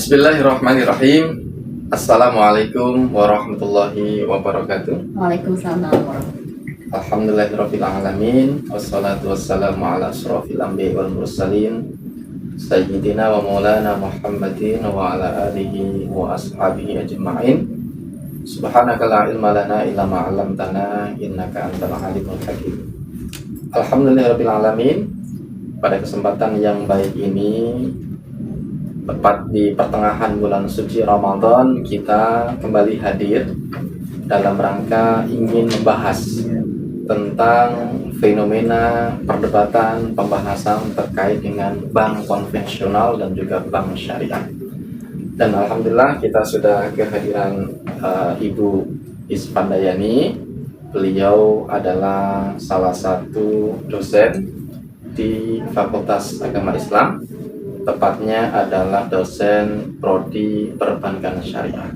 Bismillahirrahmanirrahim. Assalamualaikum warahmatullahi wabarakatuh. Waalaikumsalam warahmatullahi. Alhamdulillahirabbil alamin. Wassalatu wassalamu ala asyrofil anbiya'i wal mursalin sayyidina wa maulana Muhammadin wa ala alihi wa ashabihi ajma'in. Subhanaka la ilma lana illa ma 'allamtana innaka antal alimul hakim. Alhamdulillahirabbil alamin. Pada kesempatan yang baik ini, tepat di pertengahan bulan suci Ramadan, kita kembali hadir dalam rangka ingin membahas tentang fenomena perdebatan pembahasan terkait dengan bank konvensional dan juga bank syariah. Dan alhamdulillah kita sudah kehadiran Ibu Isfandayani. Beliau adalah salah satu dosen di Fakultas Agama Islam, tepatnya adalah dosen prodi perbankan syariah.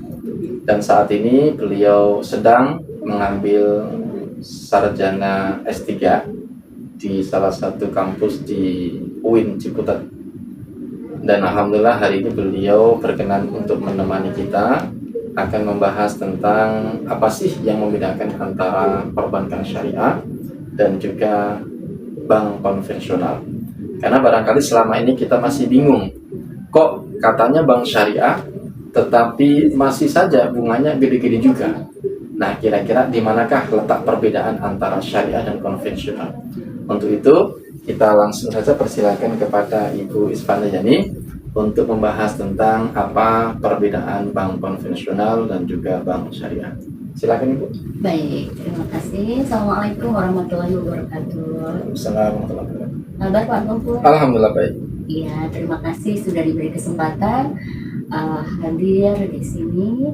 Dan saat ini beliau sedang mengambil sarjana S3 di salah satu kampus di UIN Ciputat. Dan alhamdulillah hari ini beliau berkenan untuk menemani kita, akan membahas tentang apa sih yang membedakan antara perbankan syariah dan juga bank konvensional. Karena barangkali selama ini kita masih bingung, kok katanya bank syariah tetapi masih saja bunganya gede-gede juga. Nah, kira-kira di manakah letak perbedaan antara syariah dan konvensional? Untuk itu kita langsung saja persilakan kepada Ibu Isfandayani untuk membahas tentang apa perbedaan bank konvensional dan juga bank syariah. Silakan Ibu. Baik, terima kasih. Assalamualaikum warahmatullahi wabarakatuh. Assalamualaikum warahmatullahi wabarakatuh. Kabar Pak Gofur? Alhamdulillah baik. Iya, terima kasih sudah diberi kesempatan hadir di sini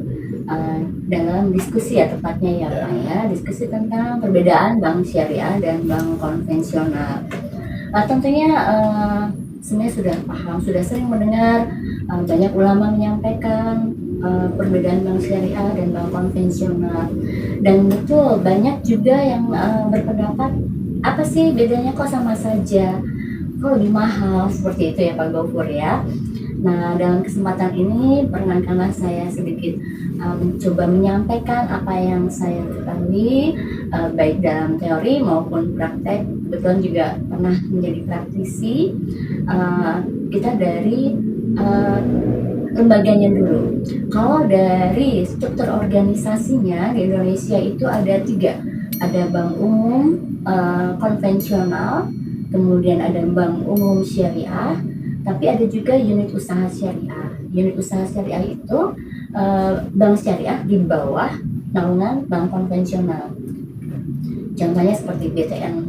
dalam diskusi ya tepatnya ya Pak ya, diskusi tentang perbedaan bank syariah dan bank konvensional. Tentunya sebenarnya sudah paham, sudah sering mendengar banyak ulama menyampaikan perbedaan bank syariah dan bank konvensional, dan betul banyak juga yang berpendapat apa sih bedanya, kok sama saja, kok lebih mahal, seperti itu ya Pak Gofur ya. Nah, dalam kesempatan ini perkenankanlah saya sedikit mencoba menyampaikan apa yang saya ketahui, baik dalam teori maupun praktek. Kebetulan juga pernah menjadi praktisi. Kita dari lembaganya dulu. Kalau dari struktur organisasinya di Indonesia itu ada 3. Ada bank umum konvensional, kemudian ada bank umum syariah, tapi ada juga unit usaha syariah. Unit usaha syariah itu bank syariah di bawah naungan bank konvensional. Contohnya seperti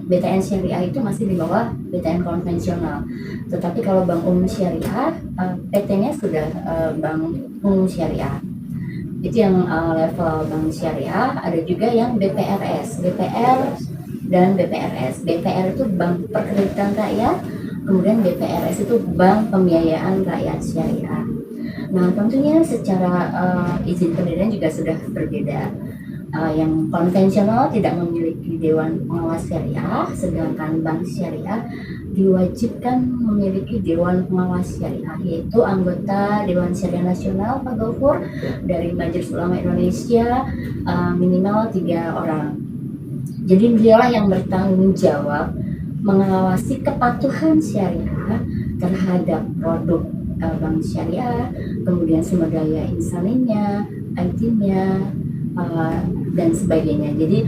BTN syariah itu masih di bawah BTN konvensional. Tetapi kalau bank umum syariah, PT-nya sudah bank umum syariah. Itu yang level bank syariah. Ada juga yang BPRS, BPR dan BPRS. BPR itu bank perkreditan rakyat, kemudian BPRS itu bank pembiayaan rakyat syariah. Nah, tentunya secara izin pendirian juga sudah berbeda. Yang konvensional tidak memiliki dewan pengawas syariah, sedangkan bank syariah diwajibkan memiliki dewan pengawas syariah, yaitu anggota Dewan Syariah Nasional Pak Gofur dari Majelis Ulama Indonesia minimal 3 orang. Jadi beliaulah yang bertanggung jawab mengawasi kepatuhan syariah terhadap produk bank syariah, kemudian sumber daya insaninya, IT-nya, dan sebagainya. Jadi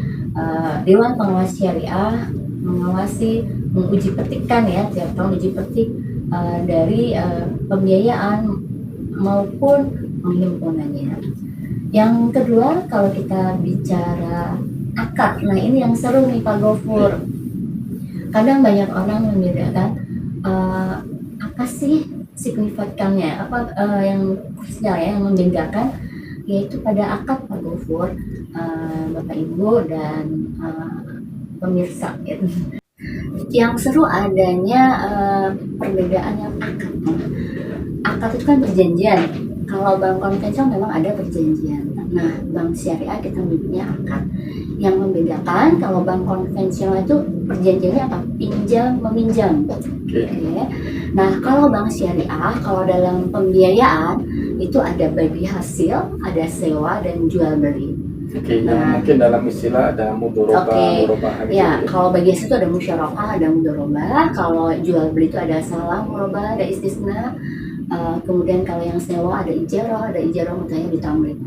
Dewan Pengawas Syariah mengawasi, menguji petikan ya, tiap tahun uji petik dari pembiayaan maupun penghimpunannya. Yang kedua, kalau kita bicara akad, nah ini yang seru nih Pak Gofur. Kadang banyak orang membedakan apa sih signifikannya, apa yang krusial ya, yang membedakan, yaitu pada akad Pak Gofur, Bapak Ibu dan pemirsa gitu. Yang seru adanya perbedaannya akad itu kan perjanjian. Kalau bank konvensional memang ada perjanjian, Nah, bank syariah kita menyebutnya akad. Yang membedakan kalau bank konvensional itu perjanjiannya apa? Pinjam meminjam. Oke. Oke. Nah, kalau bank syariah, kalau dalam pembiayaan itu ada bagi hasil, ada sewa dan jual beli. Oke, yang Nah. mungkin dalam istilah ada mudorobah, Oke. murobahan gitu Ya, kalau bagi hasil itu ada musyarakah, ada mudorobah. Kalau jual beli itu ada salam, murabah, ada istisna. Kemudian kalau yang sewa ada ijarah mutahya ditamlik.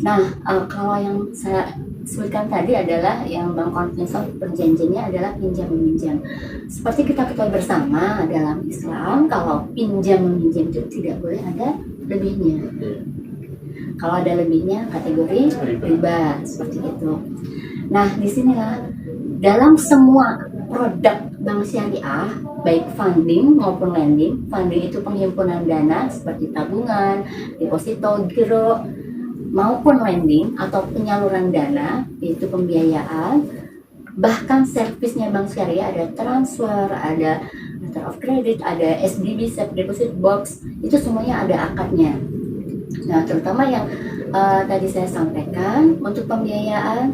Nah, kalau yang saya sebutkan tadi adalah yang bank konvensional perjanjiannya adalah pinjam meminjam. Seperti kita ketahui bersama dalam Islam, kalau pinjam meminjam itu tidak boleh ada lebihnya. Iya. Kalau ada lebihnya kategori riba seperti itu. Nah, disinilah dalam semua produk bank syariah, baik funding maupun lending. Funding itu penghimpunan dana seperti tabungan, deposito, giro, maupun lending atau penyaluran dana, yaitu pembiayaan. Bahkan servisnya bank syariah ada transfer, ada letter of credit, ada SDB, safe deposit box, itu semuanya ada akadnya. Nah, terutama yang tadi saya sampaikan untuk pembiayaan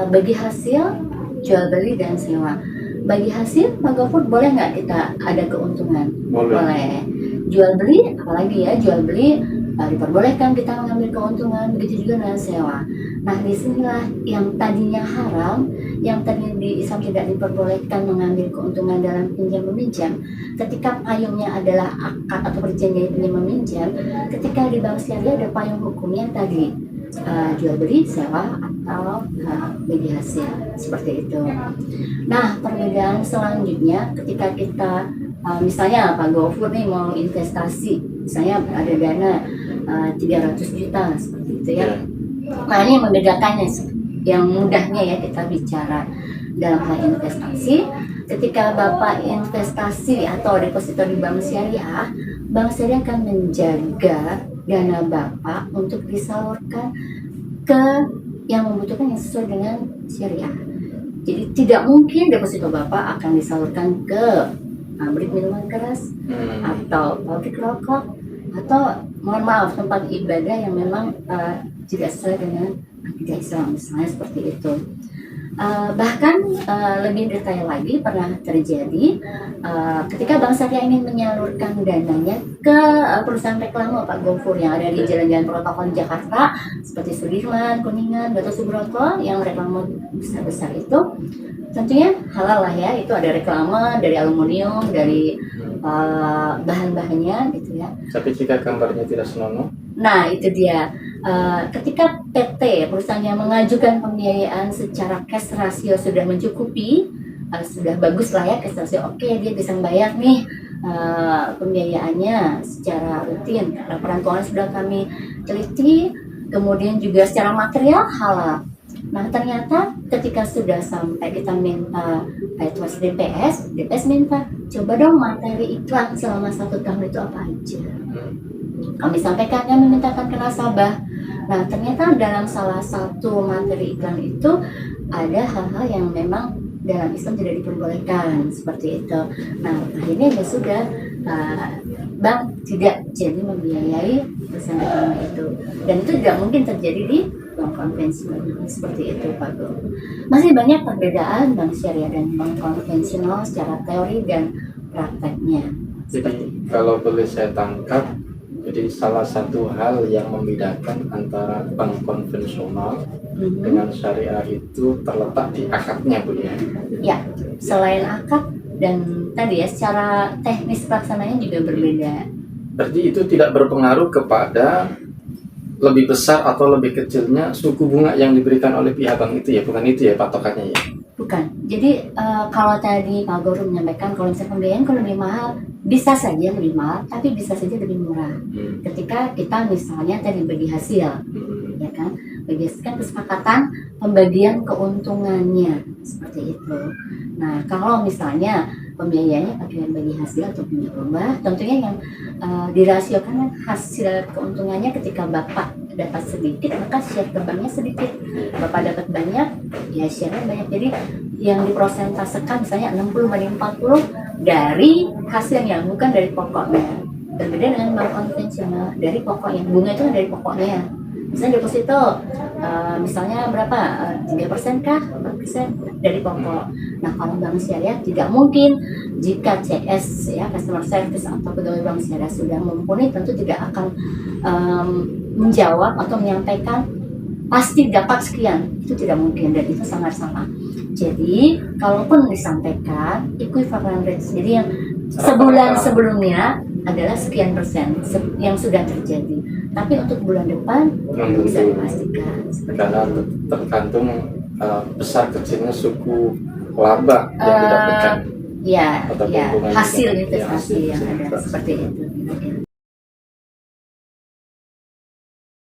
bagi hasil, jual beli dan sewa. Bagi hasil, Pak Gofur, boleh nggak kita ada keuntungan? Boleh. Jual beli, apalagi ya, jual beli diperbolehkan kita mengambil keuntungan, begitu juga dengan sewa. Nah, disinilah yang tadinya haram, yang tadinya di Islam tidak diperbolehkan mengambil keuntungan dalam pinjam meminjam, ketika payungnya adalah akad atau perjanjian pinjam meminjam, ketika di bank syariah ada payung hukumnya tadi, jual beli, sewa, atau bagi hasil, seperti itu. Nah, perbedaan selanjutnya ketika kita misalnya Pak Gofur nih mau investasi, misalnya ada dana 300 juta seperti itu ya. Nah, ini yang membedakannya, yang mudahnya ya kita bicara dalam hal investasi. Ketika Bapak investasi atau deposito di bank syariah akan menjaga dana Bapak untuk disalurkan ke yang membutuhkan yang sesuai dengan syariah. Jadi tidak mungkin deposito Bapak akan disalurkan ke pabrik minuman keras atau pabrik rokok atau mohon maaf tempat ibadah yang memang tidak sesuai dengan akidah Islam, misalnya seperti itu. Bahkan lebih detail lagi pernah terjadi ketika Bank Syariah ingin menyalurkan dananya ke perusahaan reklame Pak Gofur yang ada di jalan-jalan protokol Jakarta seperti Sudirman, Kuningan, Gatot Subroto yang reklame besar-besar itu. Tentunya halal lah ya, itu ada reklame dari aluminium, dari bahan-bahannya gitu ya. Tapi jika gambarnya tidak senonoh? Nah, itu dia. Ketika PT perusahaan yang mengajukan pembiayaan secara cash ratio sudah mencukupi, sudah bagus lah ya cash ratio, oke, dia bisa membayar nih pembiayaannya secara rutin. Laporan keuangan sudah kami teliti, kemudian juga secara material halal. Nah, ternyata ketika sudah sampai kita minta tuas DPS minta coba dong materi iklan selama 1 tahun itu apa aja. Kami sampaikan, kami mintakan ke nasabah. Nah, ternyata dalam salah satu materi iklan itu ada hal-hal yang memang dalam Islam tidak diperbolehkan seperti itu. Nah, akhirnya ya sudah, bank tidak jadi membiayai perusahaan reklame itu, dan itu tidak mungkin terjadi di bank konvensional seperti itu, Pak Go. Masih banyak perbedaan bank syariah dan bank konvensional secara teori dan prakteknya. Jadi kalau boleh saya tangkap, jadi salah satu hal yang membedakan antara bank konvensional dengan syariah itu terletak di akadnya, Bu ya? Ya, selain akad dan tadi ya secara teknis pelaksananya juga berbeda. Berarti itu tidak berpengaruh kepada lebih besar atau lebih kecilnya suku bunga yang diberikan oleh pihak bank itu ya, bukan itu ya patokannya ya? Bukan. Jadi kalau tadi Pak Guru menyampaikan kalau misalnya pembiayaan kalau lebih mahal, bisa saja lebih mahal, tapi bisa saja lebih murah. Ketika kita misalnya tadi bagi hasil, ya kan, bagi hasil kan kesepakatan pembagian keuntungannya seperti itu. Nah, kalau misalnya pembiayaannya pakai bagi hasil atau berubah, tentunya yang dirasiokan hasil keuntungannya ketika Bapak dapat sedikit, maka share ke banknya sedikit. Bapak dapat banyak, ya share-nya banyak. Jadi yang diprosentasekan misalnya 60/40 dari hasilnya, bukan dari pokoknya. Berbeda dengan bank konvensional, dari pokoknya. Bunga itu dari pokoknya. Misalnya deposito misalnya berapa, 3% kah, 4% dari pokok. Nah kalau bank syariah tidak mungkin, jika CS ya customer service atau pegawai bank syariah sudah mumpuni, tentu tidak akan menjawab atau menyampaikan pasti dapat sekian, itu tidak mungkin dan itu sangat salah. Jadi kalaupun disampaikan equivalent rate, jadi yang sebulan sebelumnya adalah sekian persen yang sudah terjadi, tapi untuk bulan depan Belum bisa tentu. dipastikan seperti Karena itu. tergantung besar kecilnya suku laba yang didapatkan Ya, atau ya keuntungan hasil yang- investasi ya, yang hasil ada investasi. seperti itu.